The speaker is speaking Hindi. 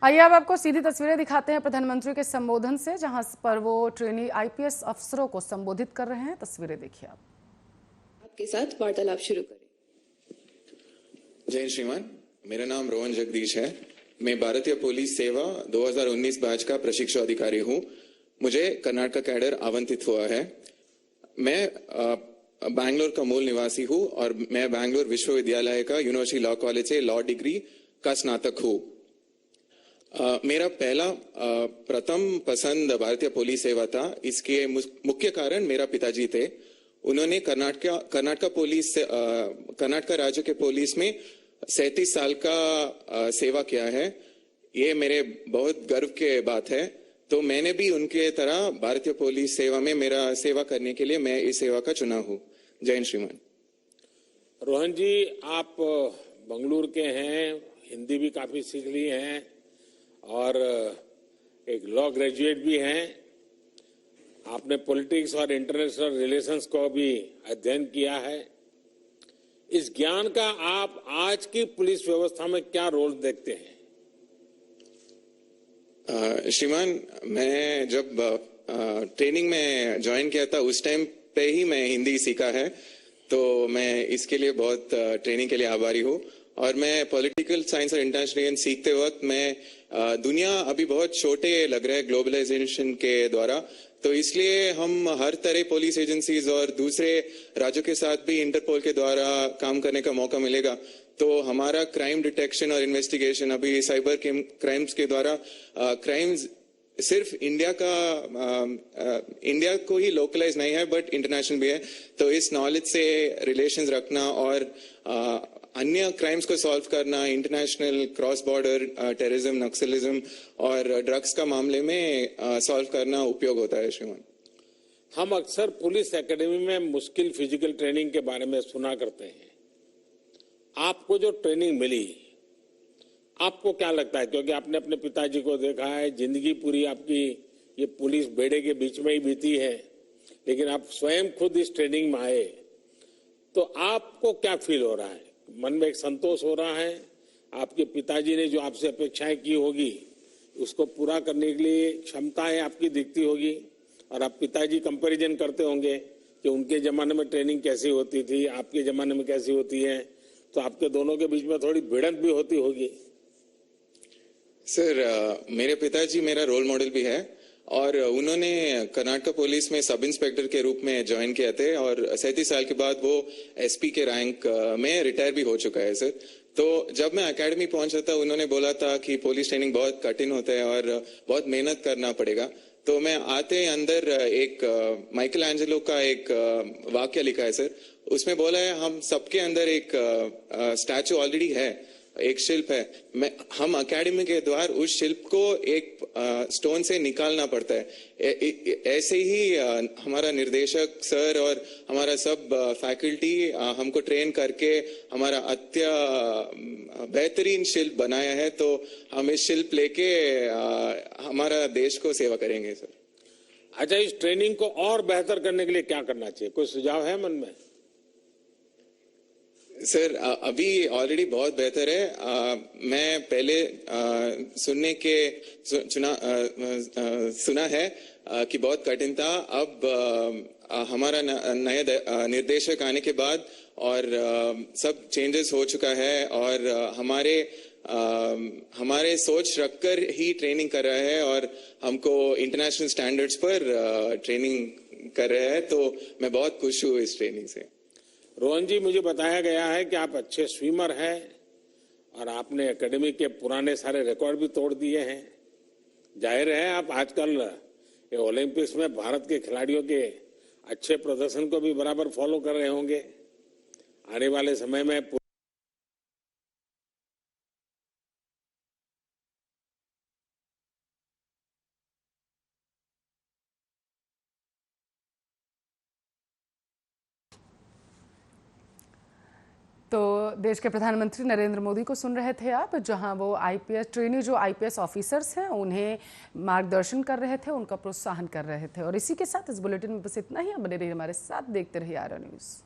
आइए अब आपको सीधी तस्वीरें दिखाते हैं प्रधानमंत्री के संबोधन से, जहां पर वो ट्रेनी आईपीएस अफसरों को संबोधित कर रहे हैं। तस्वीरें देखिए आप। आपके साथ वार्तालाप शुरू करें। जय श्रीमान, मेरा नाम रोहन जगदीश है। मैं भारतीय पुलिस सेवा 2019 बैच का प्रशिक्षु अधिकारी हूँ। मुझे कर्नाटक कैडर आवंटित हुआ है। मैं बैंगलोर का मूल निवासी हूँ और मैं बैंगलोर विश्वविद्यालय का यूनिवर्सिटी लॉ कॉलेज से लॉ डिग्री का स्नातक हूँ। मेरा पहला प्रथम पसंद भारतीय पुलिस सेवा था। इसके मुख्य कारण मेरा पिताजी थे। उन्होंने कर्नाटक राज्य के पुलिस में 37 साल का सेवा किया है। ये मेरे बहुत गर्व के बात है। तो मैंने भी उनके तरह भारतीय पुलिस सेवा में मेरा सेवा करने के लिए मैं इस सेवा का चुना हूँ। जय हिंद श्रीमान। रोहन जी, आप बंगलुरु के हैं, हिंदी भी काफी सीख ली हैं और एक लॉ ग्रेजुएट भी हैं। आपने पॉलिटिक्स और इंटरनेशनल रिलेशंस को भी अध्ययन किया है। इस ज्ञान का आप आज की पुलिस व्यवस्था में क्या रोल देखते हैं? श्रीमान, मैं जब ट्रेनिंग में ज्वाइन किया था उस टाइम पे ही मैं हिंदी सीखा है, तो मैं इसके लिए बहुत ट्रेनिंग के लिए आभारी हूँ। और मैं पॉलिटिकल साइंस और इंटरनेशनल सीखते वक्त मैं दुनिया अभी बहुत छोटे लग रहा है ग्लोबलाइजेशन के द्वारा, तो इसलिए हम हर तरह पुलिस एजेंसीज और दूसरे राज्यों के साथ भी इंटरपोल के द्वारा काम करने का मौका मिलेगा। तो हमारा क्राइम डिटेक्शन और इन्वेस्टिगेशन अभी साइबर क्राइम्स के द्वारा क्राइम्स सिर्फ इंडिया को ही लोकलाइज नहीं है बट इंटरनेशनल भी है। तो इस नॉलेज से रिलेशंस रखना और अन्य क्राइम्स को सॉल्व करना, international cross border terrorism, Naxalism और ड्रग्स का मामले में सॉल्व करना उपयोग होता है। श्रीमान, हम अक्सर पुलिस एकेडमी में मुश्किल फिजिकल ट्रेनिंग के बारे में सुना करते हैं। आपको जो ट्रेनिंग मिली, आपको क्या लगता है? क्योंकि आपने अपने पिताजी को देखा है, जिंदगी पूरी आपकी ये पुलिस बेड़े के बीच में ही बीती है, लेकिन आप स्वयं खुद इस ट्रेनिंग में आए, तो आपको क्या फील हो रहा है? मन में एक संतोष हो रहा है? आपके पिताजी ने जो आपसे अपेक्षाएं की होगी उसको पूरा करने के लिए क्षमताएं आपकी दिखती होगी, और आप पिताजी कंपैरिजन करते होंगे कि उनके जमाने में ट्रेनिंग कैसी होती थी, आपके जमाने में कैसी होती है, तो आपके दोनों के बीच में थोड़ी भिड़ंत भी होती होगी। सर, मेरे पिताजी मेरा रोल मॉडल भी है और उन्होंने कर्नाटक पुलिस में सब इंस्पेक्टर के रूप में ज्वाइन किया थे और 37 साल के बाद वो एसपी के रैंक में रिटायर भी हो चुका है। सर, तो जब मैं एकेडमी पहुंचा था उन्होंने बोला था कि पुलिस ट्रेनिंग बहुत कठिन होता है और बहुत मेहनत करना पड़ेगा। तो मैं आते अंदर एक माइकल एंजेलो का एक वाक्य लिखा है सर। उसमें बोला है हम सबके अंदर एक स्टैचू ऑलरेडी है, एक शिल्प है। हम एकेडमी के द्वारा उस शिल्प को एक स्टोन से निकालना पड़ता है। ऐसे ही हमारा निर्देशक सर और हमारा सब फैकल्टी हमको ट्रेन करके हमारा बेहतरीन शिल्प बनाया है। तो हम इस शिल्प लेके हमारा देश को सेवा करेंगे सर। अच्छा, इस ट्रेनिंग को और बेहतर करने के लिए क्या करना चाहिए? कोई सुझाव है मन में? सर, अभी ऑलरेडी बहुत बेहतर है। मैं पहले सुना है कि बहुत कठिन था। अब हमारा नया निर्देशक आने के बाद और सब चेंजेस हो चुका है और हमारे सोच रखकर ही ट्रेनिंग कर रहा है और हमको इंटरनेशनल स्टैंडर्ड्स पर ट्रेनिंग कर रहा है। तो मैं बहुत खुश हूँ इस ट्रेनिंग से। रोहन जी, मुझे बताया गया है कि आप अच्छे स्विमर हैं और आपने एकेडमी के पुराने सारे रिकॉर्ड भी तोड़ दिए हैं। जाहिर है आप आजकल ओलंपिक्स में भारत के खिलाड़ियों के अच्छे प्रदर्शन को भी बराबर फॉलो कर रहे होंगे। आने वाले समय में तो देश के प्रधानमंत्री नरेंद्र मोदी को सुन रहे थे आप, जहां वो आईपीएस ट्रेनी जो आईपीएस ऑफिसर्स हैं उन्हें मार्गदर्शन कर रहे थे, उनका प्रोत्साहन कर रहे थे। और इसी के साथ इस बुलेटिन में बस इतना ही। बने रहिए हमारे साथ, देखते रहिए आर न्यूज़।